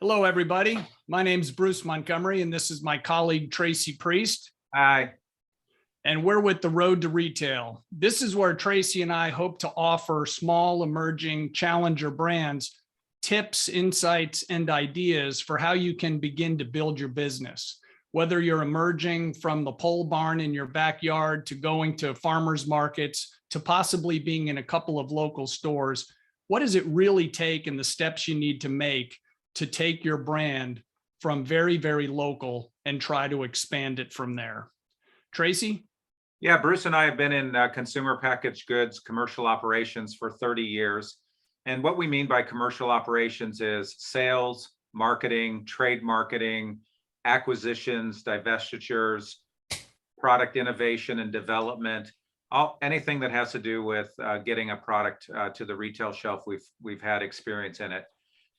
Hello, everybody. My name is Bruce Montgomery, and this is my colleague, Tracy Priest. Hi. And we're with The Road to Retail. This is where Tracy and I hope to offer small, emerging challenger brands tips, insights, and ideas for how you can begin to build your business. Whether you're emerging from the pole barn in your backyard to going to farmers markets to possibly being in a couple of local stores, what does it really take and the steps you need to make to take your brand from very, very local and try to expand it from there? Tracy? Yeah, Bruce and I have been in consumer packaged goods, commercial operations for 30 years. And what we mean by commercial operations is sales, marketing, trade marketing, acquisitions, divestitures, product innovation and development, anything that has to do with getting a product to the retail shelf. We've had experience in it.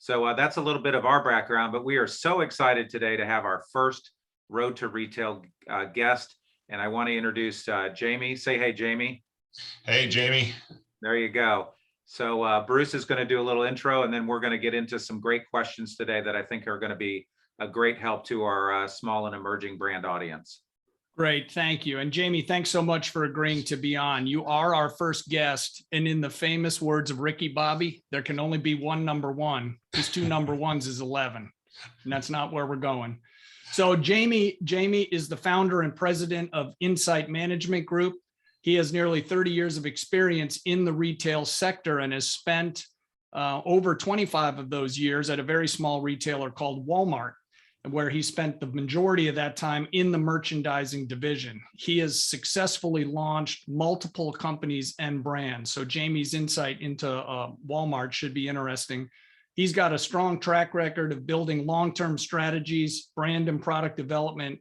So that's a little bit of our background, but we are so excited today to have our first Road to Retail guest. And I want to introduce Jamie. Say hey, Jamie. Hey, Jamie. There you go. So Bruce is going to do a little intro, and then we're going to get into some great questions today that I think are going to be a great help to our small and emerging brand audience. Great, thank you. And Jamie, thanks so much for agreeing to be on. You are our first guest, and in the famous words of Ricky Bobby, there can only be one number one, because two number ones is 11, and that's not where we're going. So Jamie is the founder and president of Insight Management Group. He has nearly 30 years of experience in the retail sector and has spent over 25 of those years at a very small retailer called Walmart, where he spent the majority of that time in the merchandising division. He has successfully launched multiple companies and brands. So Jamie's insight into Walmart should be interesting. He's got a strong track record of building long-term strategies, brand and product development,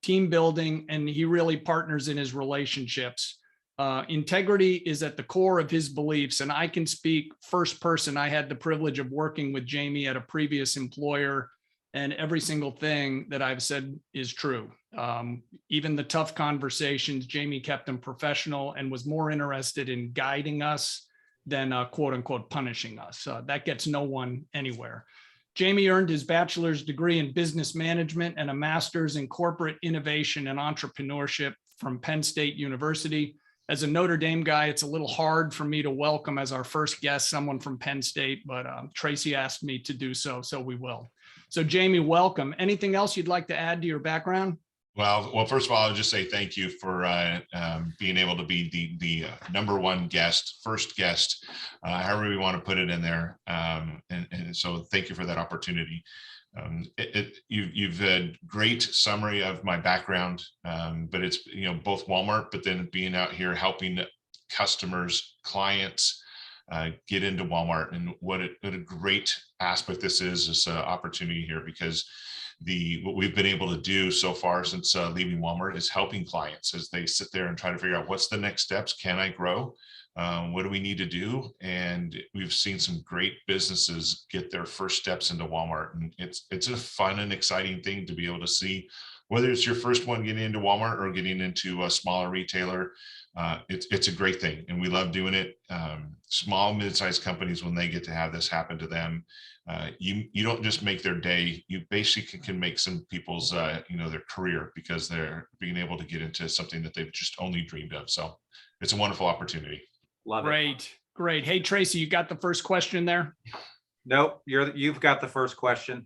team building, and he really partners in his relationships. Integrity is at the core of his beliefs, and I can speak first person. I had the privilege of working with Jamie at a previous employer, and every single thing that I've said is true. Even the tough conversations, Jamie kept them professional and was more interested in guiding us than quote unquote punishing us. That gets no one anywhere. Jamie earned his bachelor's degree in business management and a master's in corporate innovation and entrepreneurship from Penn State University. As a Notre Dame guy, it's a little hard for me to welcome as our first guest someone from Penn State, but Tracy asked me to do so, so we will. So Jamie, welcome. Anything else you'd like to add to your background? Well, first of all, I'll just say thank you for being able to be the number one guest, first guest, however we want to put it in there. And so thank you for that opportunity. You've had great summary of my background, but it's, both Walmart, but then being out here helping customers, clients get into Walmart, and what a great aspect this is, this opportunity here, because what we've been able to do so far since leaving Walmart is helping clients as they sit there and try to figure out what's the next steps. Can I grow? What do we need to do? And we've seen some great businesses get their first steps into Walmart, and it's a fun and exciting thing to be able to see, whether it's your first one getting into Walmart or getting into a smaller retailer. It's a great thing, and we love doing it. Small, mid-sized companies, when they get to have this happen to them, you don't just make their day, you basically can make some people's their career, because they're being able to get into something that they've just only dreamed of. So it's a wonderful opportunity. Love it. Great. Hey, Tracy, you got the first question there? Nope, you've got the first question.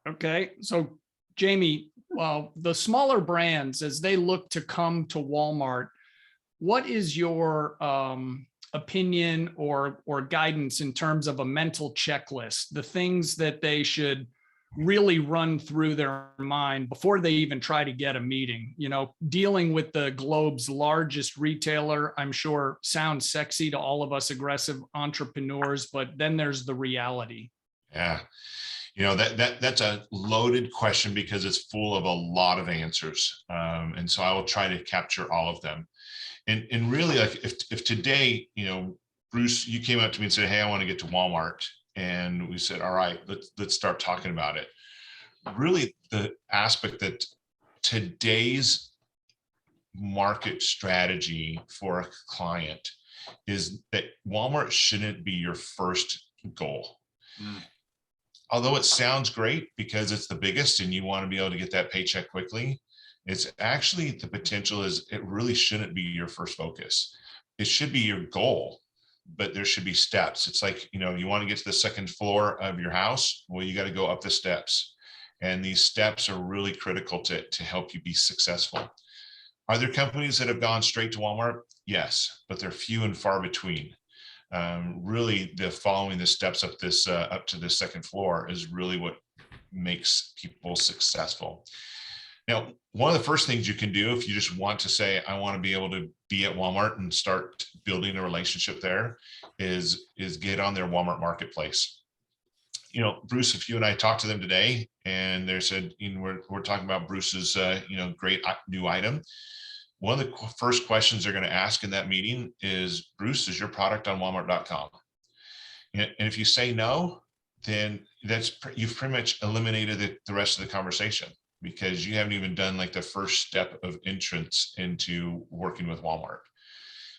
Okay, so Jamie, well, the smaller brands, as they look to come to Walmart, what is your opinion or guidance in terms of a mental checklist, the things that they should really run through their mind before they even try to get a meeting? Dealing with the globe's largest retailer, I'm sure sounds sexy to all of us aggressive entrepreneurs, but then there's the reality. Yeah. That's a loaded question, because it's full of a lot of answers. And so I will try to capture all of them. And really, like if today, Bruce, you came up to me and said, hey, I want to get to Walmart. And we said, all right, let's start talking about it. Really, the aspect that today's market strategy for a client is that Walmart shouldn't be your first goal. although it sounds great because it's the biggest and you want to be able to get that paycheck quickly, it's actually, the potential is it really shouldn't be your first focus. It should be your goal, but there should be steps. It's like, you want to get to the second floor of your house. Well, you got to go up the steps. And these steps are really critical to help you be successful. Are there companies that have gone straight to Walmart? Yes, but they're few and far between. Really, the following the steps up to the second floor is really what makes people successful. Now, one of the first things you can do if you just want to say, I want to be able to be at Walmart and start building a relationship there, is get on their Walmart marketplace. Bruce, if you and I talked to them today and they said, we're talking about Bruce's, great new item. One of the first questions they're going to ask in that meeting is, Bruce, is your product on Walmart.com? And if you say no, then you've pretty much eliminated the rest of the conversation, because you haven't even done like the first step of entrance into working with Walmart.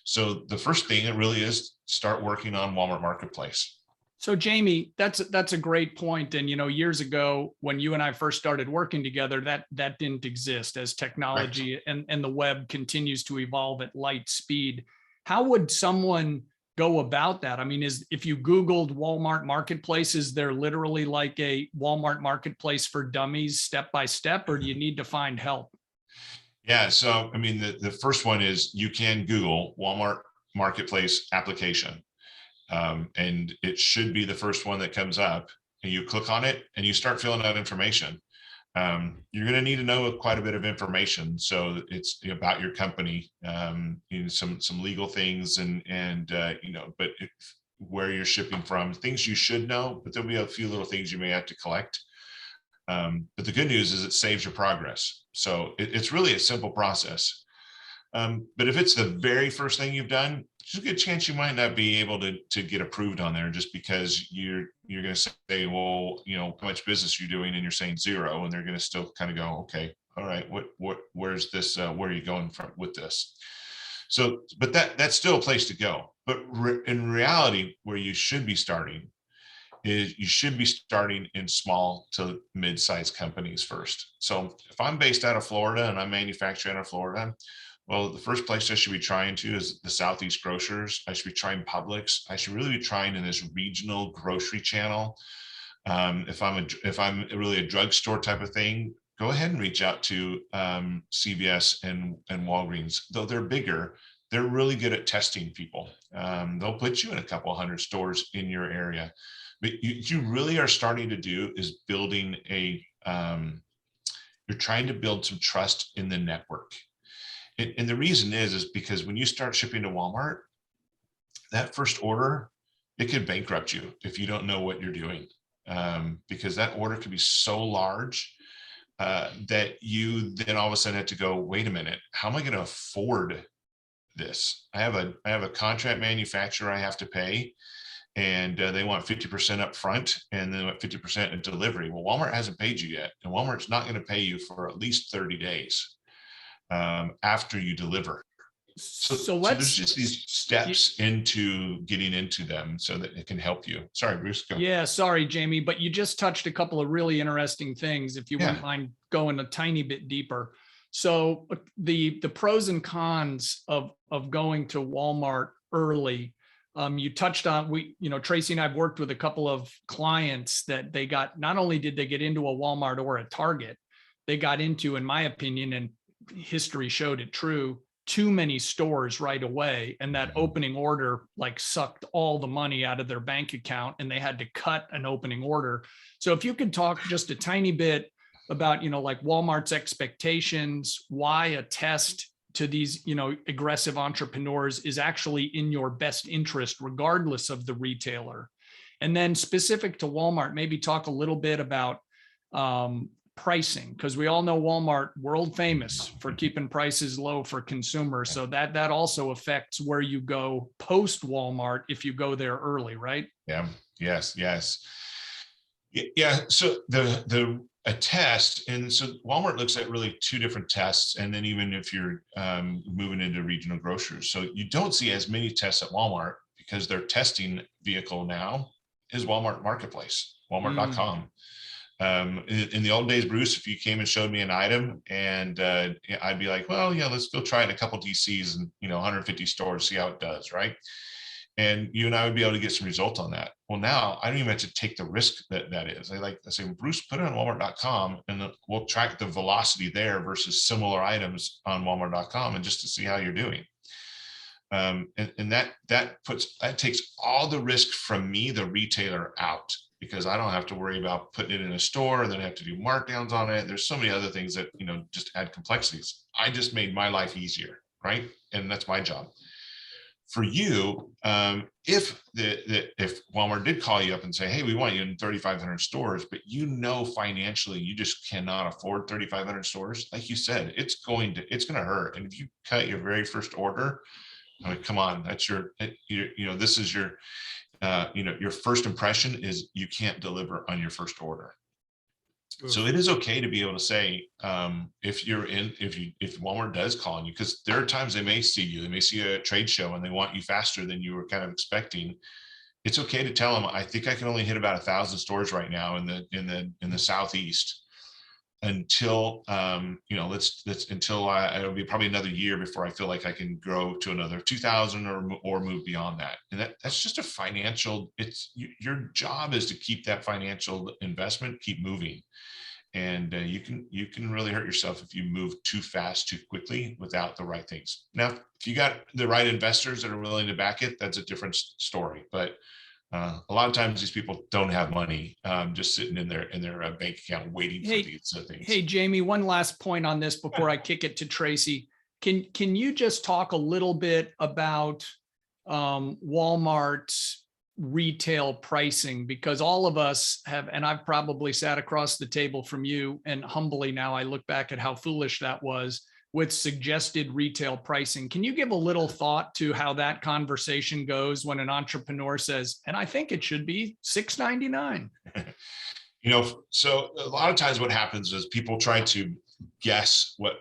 So the first thing it really is, start working on Walmart Marketplace. So Jamie, that's a great point. And, years ago, when you and I first started working together, that didn't exist. As technology and the web continues to evolve at light speed, how would someone go about that? I mean, if you Googled Walmart Marketplace, is there literally like a Walmart Marketplace for dummies step by step, or do you need to find help? Yeah. So, I mean, the first one is you can Google Walmart Marketplace application. And it should be the first one that comes up, and you click on it and you start filling out information. You're going to need to know quite a bit of information. So it's about your company, some legal things but where you're shipping from, things you should know, but there'll be a few little things you may have to collect. But the good news is it saves your progress. So it's really a simple process. But if it's the very first thing you've done, there's a good chance you might not be able to get approved on there, just because you're going to say, well, how much business you're doing, and you're saying 0, and they're going to still kind of go, okay, all right, where's this? Where are you going from with this? So, but that's still a place to go. But in reality, where you should be starting is you should be starting in small to mid-sized companies first. So if I'm based out of Florida and I'm manufacturing out of Florida, well, the first place I should be trying to is the Southeast grocers. I should be trying Publix. I should really be trying in this regional grocery channel. If I'm really a drugstore type of thing, go ahead and reach out to CVS and Walgreens. Though they're bigger, they're really good at testing people. They'll put you in a couple hundred stores in your area. But you really are starting to do is building you're trying to build some trust in the network. And the reason is because when you start shipping to Walmart, that first order, it could bankrupt you if you don't know what you're doing, because that order could be so large that you then all of a sudden have to go, wait a minute, how am I going to afford this? I have a contract manufacturer I have to pay, and they want 50% up front and then 50% in delivery. Well, Walmart hasn't paid you yet, and Walmart's not going to pay you for at least 30 days. After you deliver. So there's just these steps into getting into them so that it can help you. Sorry, Bruce. Go. Yeah, sorry, Jamie, but you just touched a couple of really interesting things, if you wouldn't mind going a tiny bit deeper. So the pros and cons of going to Walmart early. You touched on, Tracy and I've worked with a couple of clients that not only did they get into a Walmart or a Target, they got into, in my opinion, and history showed it true, too many stores right away. And that opening order sucked all the money out of their bank account, and they had to cut an opening order. So if you could talk just a tiny bit about, Walmart's expectations, why a test to these, aggressive entrepreneurs is actually in your best interest, regardless of the retailer. And then specific to Walmart, maybe talk a little bit about, pricing, because we all know Walmart, world famous for keeping prices low for consumers. So that also affects where you go post Walmart if you go there early, right? Yeah. Yes. Yeah. So a test, and so Walmart looks at really 2 different tests, and then even if you're moving into regional grocers, so you don't see as many tests at Walmart because their testing vehicle now is Walmart Marketplace, Walmart.com. In the old days, Bruce, if you came and showed me an item and I'd be like, well, yeah, let's go try it in a couple DCs and 150 stores, see how it does, right? And you and I would be able to get some results on that. Well, now I don't even have to take the risk that is. I say, Bruce, put it on Walmart.com and we'll track the velocity there versus similar items on Walmart.com and just to see how you're doing. And that takes all the risk from me, the retailer, out, because I don't have to worry about putting it in a store and then have to do markdowns on it. There's so many other things that, just add complexities. I just made my life easier, right? And that's my job. For you, if Walmart did call you up and say, hey, we want you in 3,500 stores, but financially you just cannot afford 3,500 stores, like you said, it's going to hurt. And if you cut your very first order, I mean, come on, that's this is your first impression is you can't deliver on your first order. So it is okay to be able to say, if Walmart does call on you, because there are times they may see a trade show and they want you faster than you were kind of expecting. It's okay to tell them, I think I can only hit about 1,000 stores right now in the Southeast until it'll be probably another year before I feel like I can grow to another 2,000 or move beyond that. And that's just a financial, your job is to keep that financial investment, keep moving. And you can really hurt yourself if you move too fast, too quickly without the right things. Now, if you got the right investors that are willing to back it, that's a different story. But a lot of times these people don't have money just sitting in their bank account waiting for these things. Hey, Jamie, one last point on this before I kick it to Tracy. Can you just talk a little bit about Walmart's retail pricing? Because all of us have, and I've probably sat across the table from you, and humbly now I look back at how foolish that was, with suggested retail pricing. Can you give a little thought to how that conversation goes when an entrepreneur says, and I think it should be $6.99? So a lot of times what happens is people try to guess what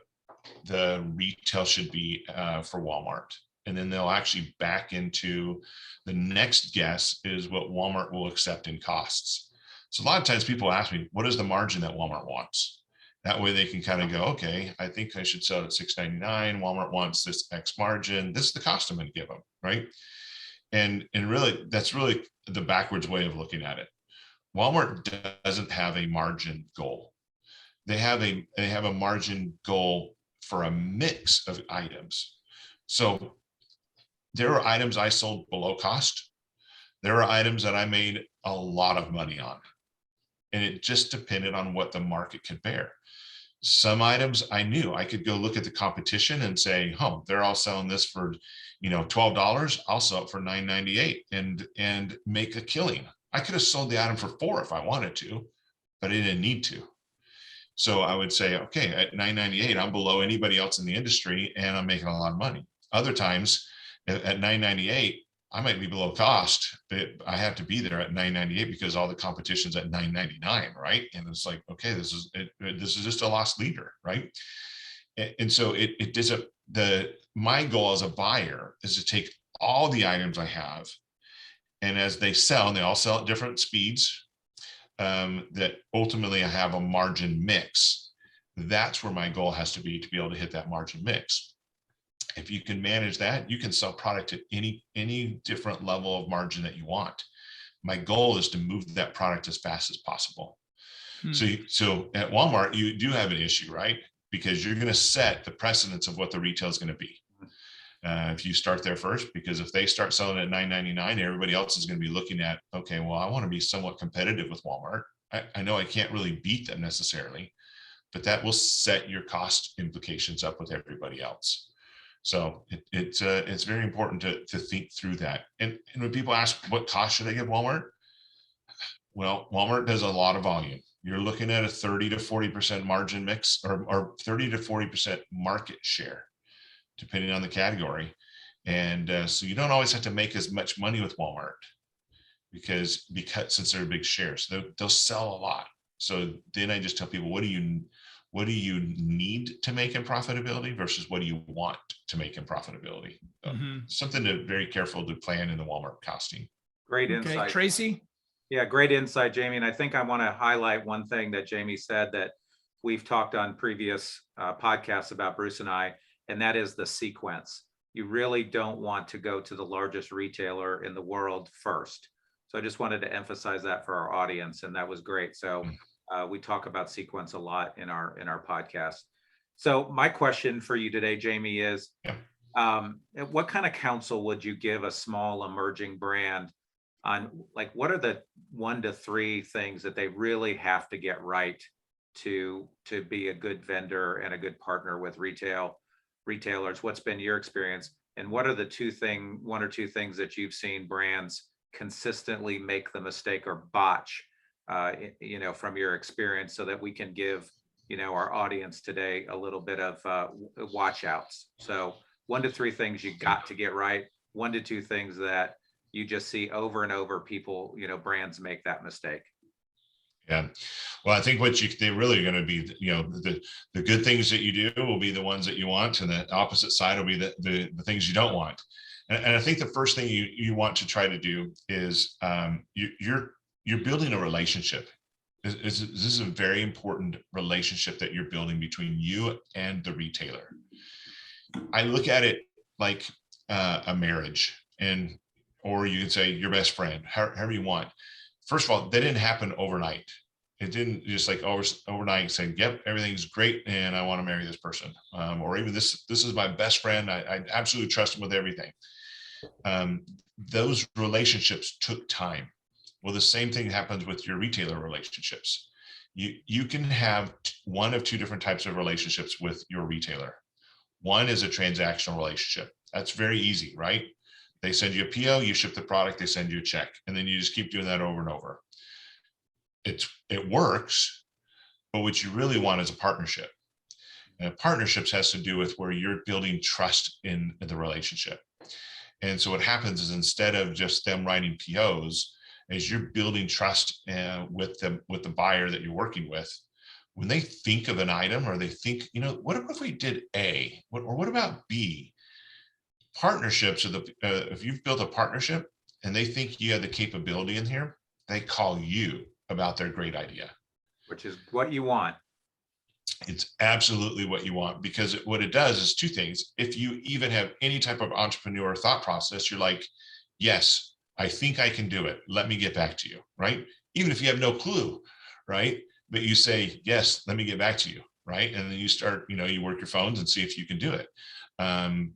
the retail should be for Walmart. And then they'll actually back into the next guess is what Walmart will accept in costs. So a lot of times people ask me, what is the margin that Walmart wants? That way they can kind of go, okay, I think I should sell it at $6.99. Walmart wants this X margin. This is the cost I'm going to give them, right? And really, that's really the backwards way of looking at it. Walmart doesn't have a margin goal. They have a margin goal for a mix of items. So there are items I sold below cost. There are items that I made a lot of money on. And it just depended on what the market could bear. Some items I knew I could go look at the competition and say, oh, they're all selling this for, $12. I'll sell it for $9.98 and make a killing. I could have sold the item for $4 if I wanted to, but I didn't need to. So I would say, okay, at $9.98, I'm below anybody else in the industry and I'm making a lot of money. Other times at $9.98, I might be below cost, but I have to be there at $9.98 because all the competition's at $9.99, right? And it's like, okay, this is just a lost leader, right? And so my goal as a buyer is to take all the items I have, and as they sell, and they all sell at different speeds, that ultimately I have a margin mix. That's where my goal has to be able to hit that margin mix. If you can manage that, you can sell product at any different level of margin that you want. My goal is to move that product as fast as possible. So at Walmart, you do have an issue, right? Because you're going to set the precedence of what the retail is going to be. If you start there first, because if they start selling at $9.99, everybody else is going to be looking at, okay, well, I want to be somewhat competitive with Walmart. I know I can't really beat them necessarily, but that will set your cost implications up with everybody else. So it's very important to think through that. And when people ask what cost should I give Walmart? Well, Walmart does a lot of volume. You're looking at a 30 to 40% margin mix or 30 to 40% market share, depending on the category. And so you don't always have to make as much money with Walmart because since they're a big share, so they'll sell a lot. So then I just tell people, what do you need to make in profitability versus what do you want to make in profitability? Something to very careful to plan in the Walmart costing. Great insight. Okay, Tracy? Yeah, great insight, Jamie. And I think I want to highlight one thing that Jamie said that we've talked on previous podcasts about Bruce and that is the sequence. You really don't want to go to the largest retailer in the world first. So I just wanted to emphasize that for our audience, and that was great. So we talk about sequence a lot in our podcast. So my question for you today, Jamie, is what kind of counsel would you give a small emerging brand on, like, what are the 1 to 3 things that they really have to get right to be a good vendor and a good partner with retailers? What's been your experience, and what are the 1 or 2 things that you've seen brands consistently make the mistake or botch, from your experience, so that we can give our audience today a little bit of watch outs? So 1 to 3 things you got to get right, 1 to 2 things that you just see over and over people, brands make that mistake. Yeah. Well, I think they're really going to be, the good things that you do will be the ones that you want, and the opposite side will be the things you don't want. And I think the first thing you want to try to do is you're building a relationship. This is a very important relationship that you're building between you and the retailer. I look at it like a marriage, or you could say your best friend, however you want. First of all, that didn't happen overnight. It didn't just like overnight say, yep, everything's great and I want to marry this person. Or even this is my best friend. I absolutely trust him with everything. Those relationships took time. Well, the same thing happens with your retailer relationships. You can have 1 of 2 different types of relationships with your retailer. One is a transactional relationship. That's very easy, right? They send you a PO, you ship the product, they send you a check, and then you just keep doing that over and over. It works, but what you really want is a partnership. And partnerships has to do with where you're building trust in the relationship. And so what happens is, instead of just them writing POs, as you're building trust with the buyer that you're working with, when they think of an item, or they think, what if we did A, or what about B? Partnerships are if you've built a partnership and they think you have the capability in here, they call you about their great idea. Which is what you want. It's absolutely what you want, because what it does is 2 things. If you even have any type of entrepreneur thought process, you're like, yes, I think I can do it. Let me get back to you, right? Even if you have no clue, right? But you say, yes, let me get back to you, right? And then you start, you work your phones and see if you can do it.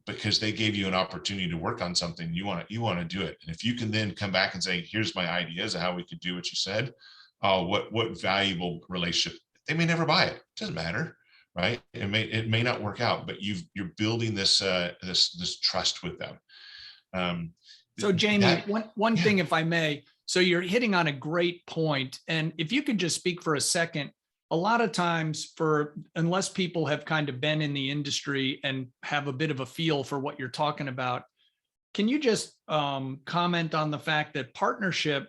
Because they gave you an opportunity to work on something, you want to do it. And if you can then come back and say, here's my ideas of how we could do what you said, what valuable relationship. They may never buy it, doesn't matter, right? It may not work out, but you're building this trust with them. So Jamie, one thing, if I may, so you're hitting on a great point. And if you could just speak for a second, a lot of times, unless people have kind of been in the industry and have a bit of a feel for what you're talking about, can you just comment on the fact that partnership,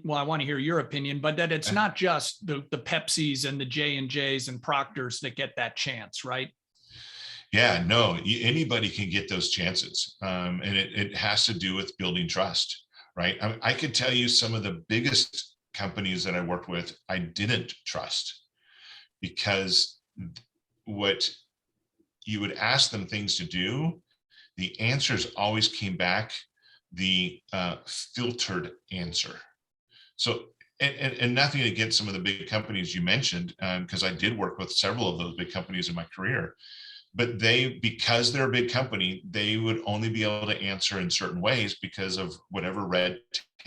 well, I want to hear your opinion, but that it's not just the Pepsis and the J&Js and Proctors that get that chance, right? Yeah, no, anybody can get those chances. And it has to do with building trust, right? I could tell you some of the biggest companies that I worked with, I didn't trust, because what you would ask them things to do, the answers always came back the filtered answer. So, and nothing against some of the big companies you mentioned, because I did work with several of those big companies in my career, but because they're a big company, they would only be able to answer in certain ways because of whatever red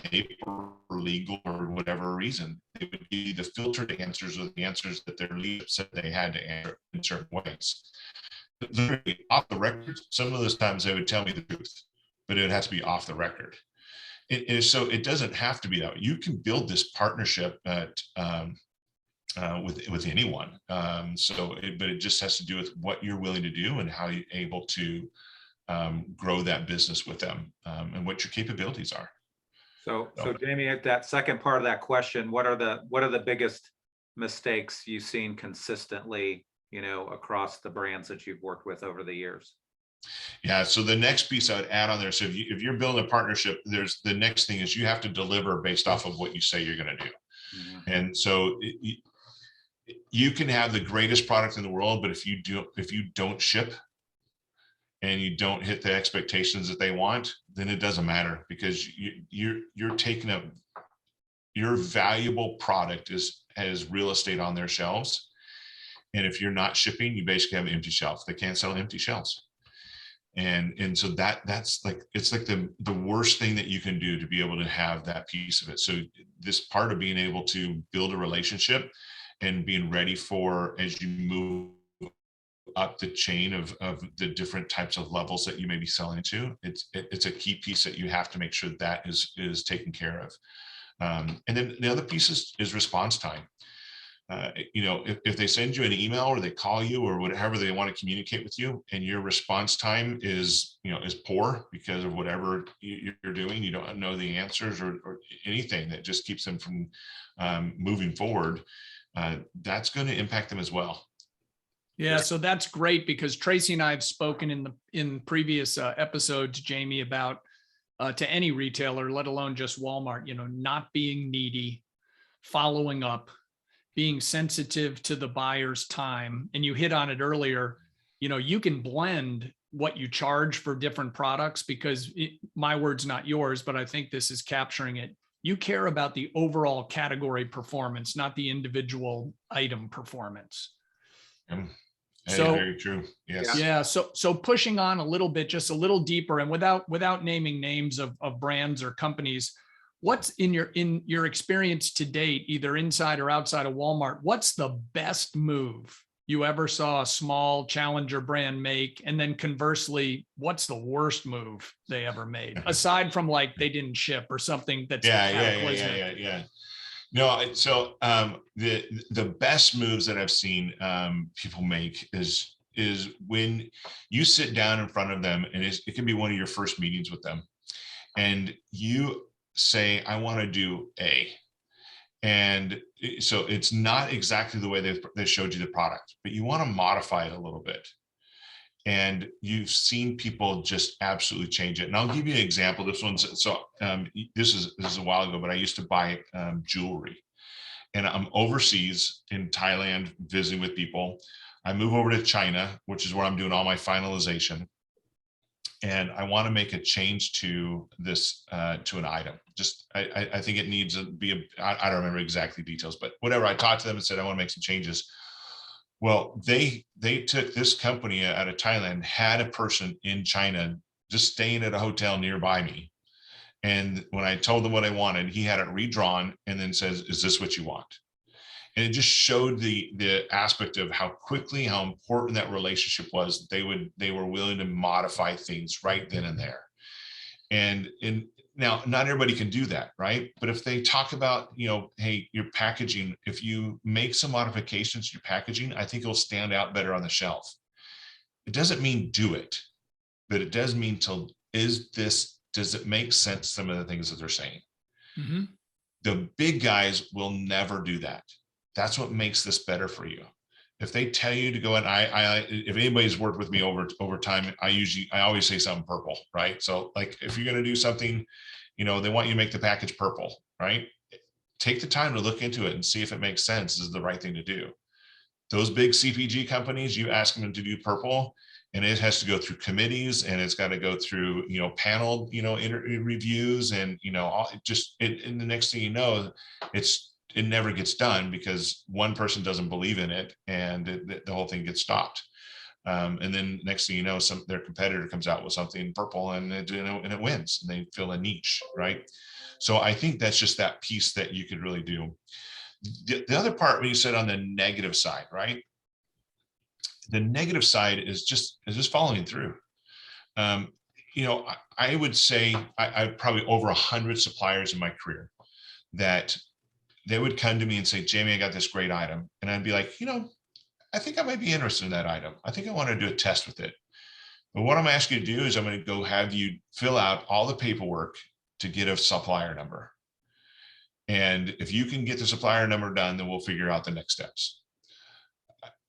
tape or legal or whatever reason. It would be the filtered answers, or the answers that their leadership said they had to answer in certain ways. Literally off the record, some of those times they would tell me the truth, but it would have to be off the record. So it doesn't have to be that. You can build this partnership with anyone. But it just has to do with what you're willing to do and how you're able to grow that business with them, and what your capabilities are. So Jamie, at that second part of that question, what are the biggest mistakes you've seen consistently, across the brands that you've worked with over the years? Yeah. So the next piece I would add on there. So if you're building a partnership, there's the next thing is you have to deliver based off of what you say you're going to do. Mhm. And so you can have the greatest product in the world, but if you don't ship and you don't hit the expectations that they want, then it doesn't matter, because you're taking up your valuable product as real estate on their shelves. And if you're not shipping, you basically have an empty shelf. They can't sell empty shelves. And so that's like, it's like the worst thing that you can do to be able to have that piece of it. So this part of being able to build a relationship and being ready for, as you move up the chain of the different types of levels that you may be selling to, it's a key piece that you have to make sure that is taken care of. And then the other piece is response time. If they send you an email or they call you or whatever they want to communicate with you, and your response time is poor because of whatever you're doing, you don't know the answers or anything that just keeps them from moving forward, that's going to impact them as well. Yeah, so that's great, because Tracy and I have spoken in previous episodes, Jamie, about to any retailer, let alone just Walmart, not being needy, following up, being sensitive to the buyer's time. And you hit on it earlier, you can blend what you charge for different products, because my word's not yours, but I think this is capturing it. You care about the overall category performance, not the individual item performance. So very true. Yes. Yeah. So pushing on a little bit, just a little deeper, and without naming names of brands or companies, what's in your experience to date, either inside or outside of Walmart, what's the best move you ever saw a small challenger brand make? And then conversely, what's the worst move they ever made, aside from like they didn't ship or something that's cataclysmic? Yeah. No, so the best moves that I've seen people make is when you sit down in front of them, and it can be one of your first meetings with them, and you say, I want to do A. And so it's not exactly the way they showed you the product, but you want to modify it a little bit. And you've seen people just absolutely change it. And I'll give you an example. This is a while ago, but I used to buy jewelry, and I'm overseas in Thailand visiting with people. I move over to China, which is where I'm doing all my finalization. And I want to make a change to this, to an item. I think it needs to be, I don't remember exactly details, but whatever. I talked to them and said, I want to make some changes. Well, they took this company out of Thailand, had a person in China just staying at a hotel nearby me. And when I told them what I wanted, he had it redrawn and then says, is this what you want? And it just showed the aspect of how quickly, how important that relationship was. They were willing to modify things right then and there. And now, not everybody can do that, right? But if they talk about, hey, your packaging, if you make some modifications to your packaging, I think it'll stand out better on the shelf. It doesn't mean do it, but it does mean does it make sense, some of the things that they're saying? Mm-hmm. The big guys will never do that. That's what makes this better for you. If they tell you to go, and if anybody's worked with me over time, I always say something purple, right? So like, if you're going to do something, they want you to make the package purple, right? Take the time to look into it and see if it makes sense, is the right thing to do. Those big CPG companies, you ask them to do purple, and it has to go through committees, and it's got to go through, panel, reviews, and, and the next thing you know, it never gets done because one person doesn't believe in it, and the whole thing gets stopped. And then next thing you know, their competitor comes out with something purple, and it wins, and they fill a niche, right? So I think that's just that piece that you could really do. The other part, when you said on the negative side, right? The negative side is just following through. I would say I probably over 100 suppliers in my career that they would come to me and say, Jamie, I got this great item. And I'd be like, I think I might be interested in that item. I think I want to do a test with it. But what I'm asking you to do is I'm going to go have you fill out all the paperwork to get a supplier number. And if you can get the supplier number done, then we'll figure out the next steps.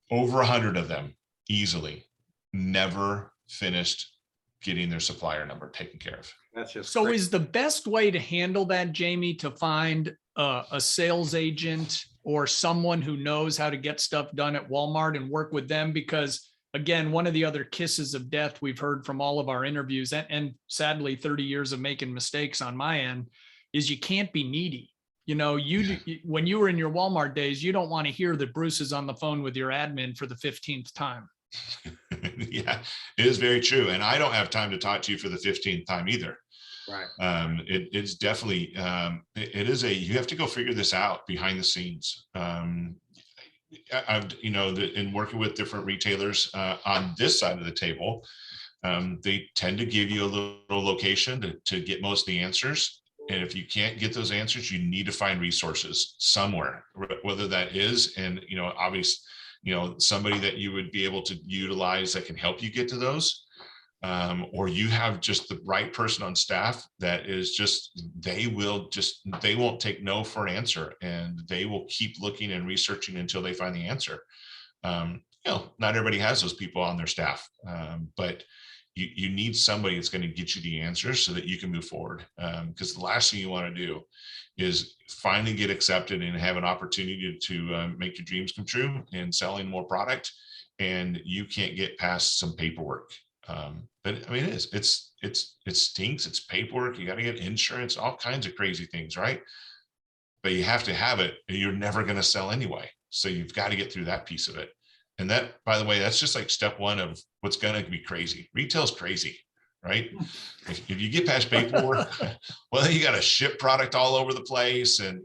Over 100 of them easily never finished getting their supplier number taken care of. That's just So great. is the best way to handle that, Jamie, to find a sales agent or someone who knows how to get stuff done at Walmart and work with them? Because again, one of the other kisses of death we've heard from all of our interviews, and sadly 30 years of making mistakes on my end, is you can't be needy. You know, when you were in your Walmart days, you don't want to hear that Bruce is on the phone with your admin for the 15th time. Yeah, it is very true. And I don't have time to talk to you for the 15th time either. Right. It's definitely, you have to go figure this out behind the scenes. I've, in working with different retailers on this side of the table, they tend to give you a little location to get most of the answers. And if you can't get those answers, you need to find resources somewhere, whether that is, and, obviously, somebody that you would be able to utilize that can help you get to those. Or you have just the right person on staff that is just, they won't take no for an answer, and they will keep looking and researching until they find the answer. Not everybody has those people on their staff, but you need somebody that's going to get you the answers so that you can move forward. Because the last thing you want to do is finally get accepted and have an opportunity to make your dreams come true and selling more product, and you can't get past some paperwork. But I mean, it stinks. It's paperwork. You got to get insurance, all kinds of crazy things, right? But you have to have it. You're never going to sell anyway. So you've got to get through that piece of it. And that, by the way, that's just like step one of what's going to be crazy. Retail's crazy, right? If you get past paperwork, well, you got to ship product all over the place. And,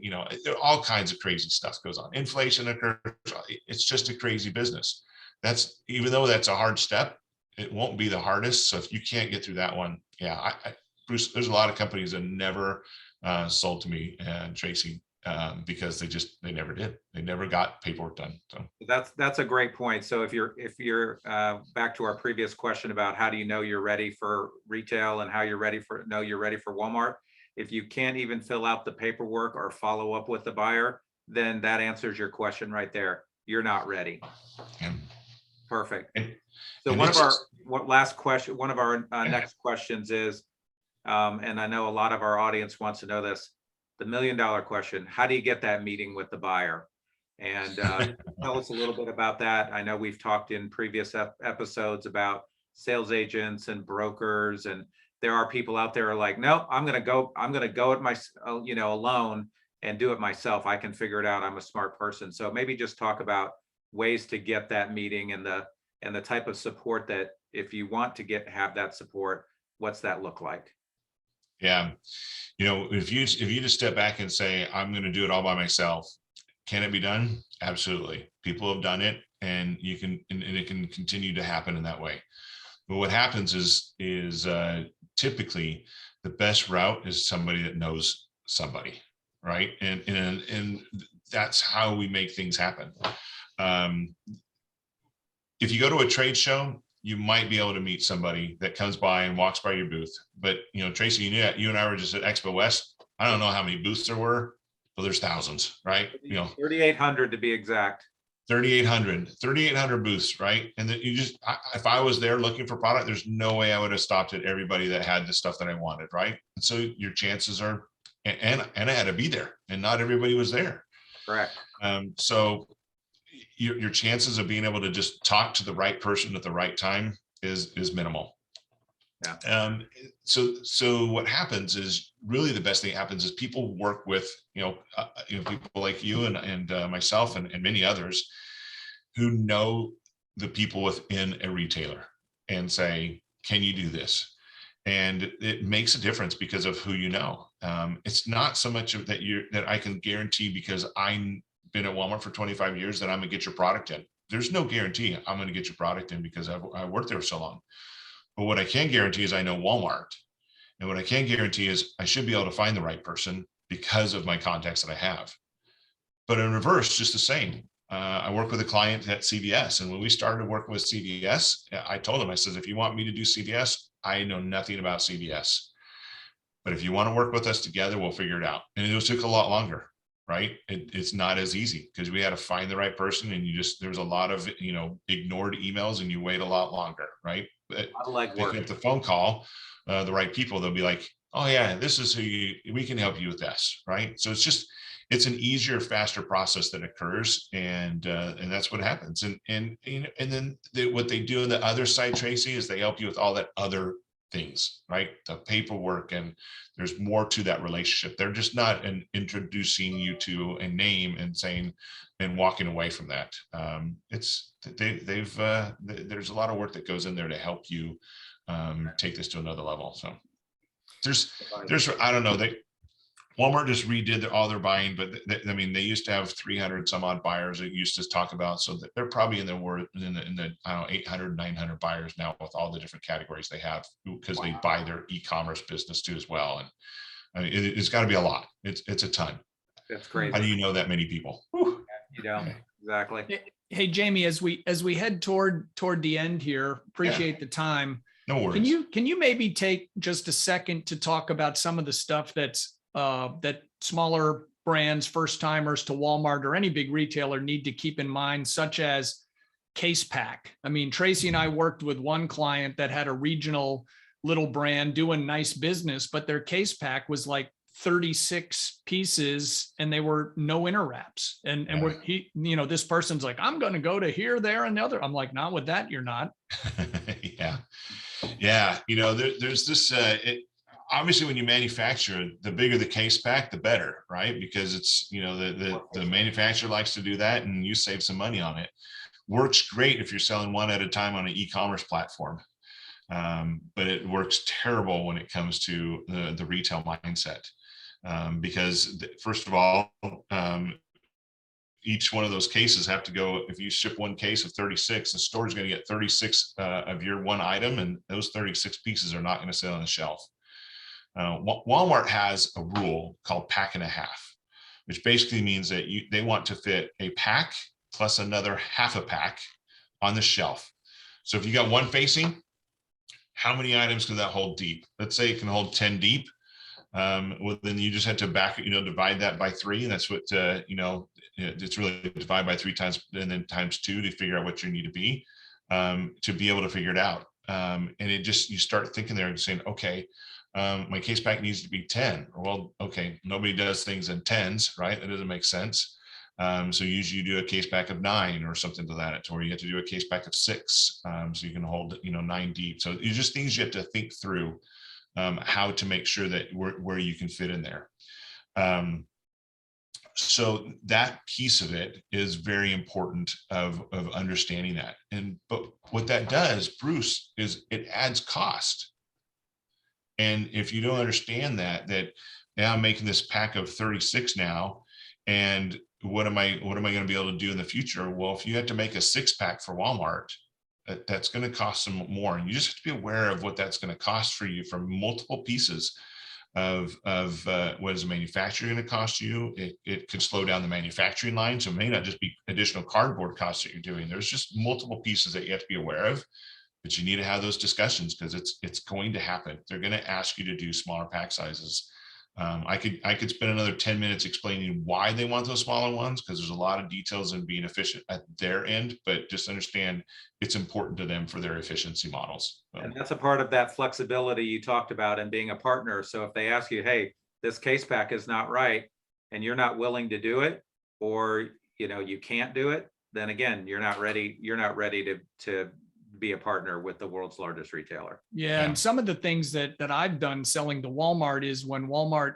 all kinds of crazy stuff goes on. Inflation occurs. It's just a crazy business. Even though that's a hard step, it won't be the hardest. So if you can't get through that one, yeah, Bruce, there's a lot of companies that never sold to me and Tracy because they never did. They never got paperwork done. So That's a great point. So if you're back to our previous question about how do you know you're ready for retail and how you're ready for Walmart, if you can't even fill out the paperwork or follow up with the buyer, then that answers your question right there. You're not ready. yeah. Perfect. So one of our next questions is, and I know a lot of our audience wants to know this, the $1 million question: how do you get that meeting with the buyer? And tell us a little bit about that. I know we've talked in previous episodes about sales agents and brokers, and there are people out there who are like, no, I'm going to go it alone and do it myself. I can figure it out. I'm a smart person. So maybe just talk about ways to get that meeting and the type of support that, if you want to have that support, what's that look like? Yeah. If you just step back and say, I'm going to do it all by myself, can it be done? Absolutely. People have done it, and it can continue to happen in that way. But what happens is typically the best route is somebody that knows somebody, right? And that's how we make things happen. If you go to a trade show, you might be able to meet somebody that comes by and walks by your booth. But, Tracy, you and I were just at Expo West. I don't know how many booths there were, but there's thousands, right? 3,800 to be exact. 3,800 booths, right? And then if I was there looking for product, there's no way I would have stopped at everybody that had the stuff that I wanted, right? And so your chances are, and I had to be there, and not everybody was there. Correct. So your chances of being able to just talk to the right person at the right time is minimal. Yeah. So what happens is, really the best thing that happens is people work with, people like you and myself and many others who know the people within a retailer and say, can you do this? And it makes a difference because of who you know. It's not so much that I can guarantee, because I'm been at Walmart for 25 years, that I'm gonna get your product in. There's no guarantee I'm gonna get your product in because I worked there so long. But what I can guarantee is I know Walmart. And what I can guarantee is I should be able to find the right person because of my contacts that I have. But in reverse, just the same. I work with a client at CVS. And when we started working with CVS, I told him, I said, if you want me to do CVS, I know nothing about CVS. But if you want to work with us together, we'll figure it out. And it took a lot longer. right? It's not as easy because we had to find the right person, and there's a lot of, ignored emails, and you wait a lot longer, right? But I like picking work. up the phone call, the right people, they'll be like, oh yeah, this is we can help you with this, right? So it's an easier, faster process that occurs, and that's what happens. And then what they do on the other side, Tracy, is they help you with all that other things, right? The paperwork, and there's more to that relationship. They're just not introducing you to a name and saying and walking away from that. There's a lot of work that goes in there to help you take this to another level. So there's I don't know, Walmart just redid all their buying, but they used to have 300 some odd buyers that used to talk about, so that they're probably in the I don't know, 800, 900 buyers now with all the different categories they have, because they buy their e-commerce business too as well. And I mean, it's got to be a lot. It's a ton. That's crazy. How do you know that many people? You don't. Exactly. Hey, Jamie, as we head toward the end here, appreciate the time. No worries. Can you maybe take just a second to talk about some of the stuff that's that smaller brands, first timers to Walmart or any big retailer need to keep in mind, such as case pack? I mean, Tracy and I worked with one client that had a regional little brand doing nice business, but their case pack was like 36 pieces and they were no inner wraps. And this person's like, I'm going to go to here, there, and the other. I'm like, not with that. You're not. Yeah. There's this, obviously when you manufacture, the bigger the case pack, the better, right? Because it's, the manufacturer likes to do that, and you save some money on it. Works great if you're selling one at a time on an e-commerce platform. But it works terrible when it comes to the retail mindset. Because first of all, each one of those cases have to go, if you ship one case of 36, the store is going to get 36 of your one item, and those 36 pieces are not going to sit on the shelf. Walmart has a rule called pack and a half, which basically means that they want to fit a pack plus another half a pack on the shelf. So if you got one facing, how many items can that hold deep? Let's say it can hold 10 deep. Well, then you just have to divide that by 3, and that's what it's really divide by 3 times and then times 2 to figure out what you need to be able to figure it out. And you start thinking there and saying, okay, my case pack needs to be 10. Well, okay, nobody does things in 10s, right? That doesn't make sense. So usually you do a case pack of 9 or something to that, or you have to do a case pack of 6, so you can hold 9 deep. So it's just things you have to think through, how to make sure that where you can fit in there. So that piece of it is very important of understanding that. But what that does, Bruce, is it adds cost. And if you don't understand that now I'm making this pack of 36 now, and what am I going to be able to do in the future? Well, if you have to make a 6-pack for Walmart, that's going to cost some more. And you just have to be aware of what that's going to cost for you from multiple pieces of what is the manufacturer going to cost you. It could slow down the manufacturing line. So it may not just be additional cardboard costs that you're doing. There's just multiple pieces that you have to be aware of. But you need to have those discussions, because it's going to happen. They're going to ask you to do smaller pack sizes. I could spend another 10 minutes explaining why they want those smaller ones, because there's a lot of details in being efficient at their end, but just understand it's important to them for their efficiency models. And that's a part of that flexibility you talked about and being a partner. So if they ask you, hey, this case pack is not right, and you're not willing to do it, or you can't do it, then again, you're not ready to be a partner with the world's largest retailer. Yeah. And some of the things that I've done selling to Walmart is when Walmart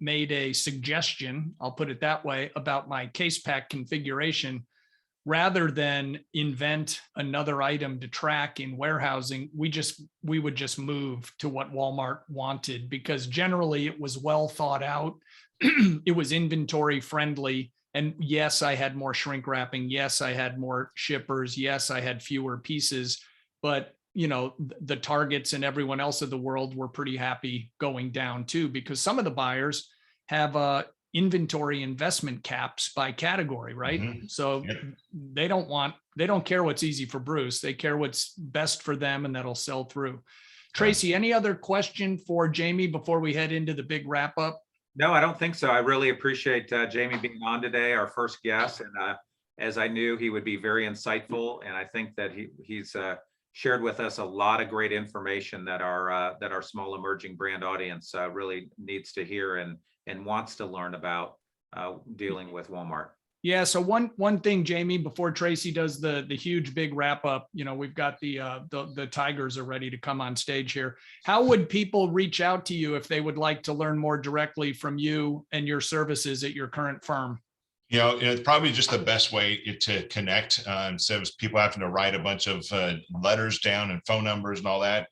made a suggestion, I'll put it that way, about my case pack configuration, rather than invent another item to track in warehousing, we would just move to what Walmart wanted, because generally it was well thought out. It was inventory friendly. And yes, I had more shrink wrapping. Yes, I had more shippers. Yes, I had fewer pieces, but the Targets and everyone else of the world were pretty happy going down too, because some of the buyers have inventory investment caps by category, right? Mm-hmm. So yep. They don't care what's easy for Bruce. They care what's best for them, and that'll sell through. Tracy, any other question for Jamie before we head into the big wrap up? No, I don't think so. I really appreciate Jamie being on today, our first guest. And as I knew, he would be very insightful. And I think that he's shared with us a lot of great information that our small emerging brand audience really needs to hear and wants to learn about dealing with Walmart. Yeah. So one thing, Jamie, before Tracy does the huge big wrap up, we've got the Tigers are ready to come on stage here. How would people reach out to you if they would like to learn more directly from you and your services at your current firm? It's probably just the best way to connect, instead of people having to write a bunch of letters down and phone numbers and all that.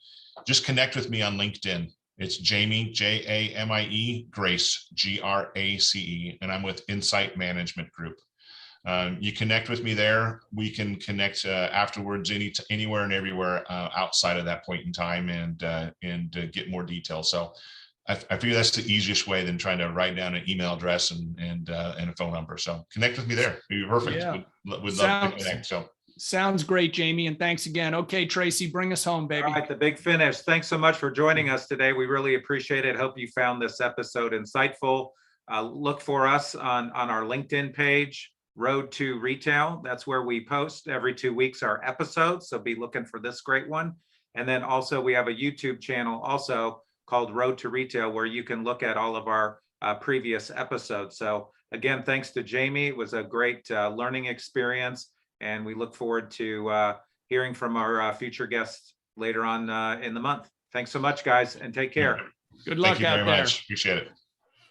Just connect with me on LinkedIn. It's Jamie, Jamie, Grace, Grace, and I'm with Insight Management Group. You connect with me there. We can connect afterwards, anywhere and everywhere outside of that point in time, and get more details. So I figure that's the easiest way than trying to write down an email address and a phone number. So connect with me there. It'd be perfect. Yeah. Would love to connect. So. Sounds great, Jamie. And thanks again. Okay, Tracy, bring us home, baby. All right, the big finish. Thanks so much for joining us today. We really appreciate it. Hope you found this episode insightful. Look for us on our LinkedIn page, Road to Retail. That's where we post every 2 weeks our episodes. So be looking for this great one. And then also we have a YouTube channel also called Road to Retail, where you can look at all of our previous episodes. So again, thanks to Jamie. It was a great learning experience. And we look forward to hearing from our future guests later on in the month. Thanks so much, guys, and take care. Good luck Thank you out very there. much. Appreciate it.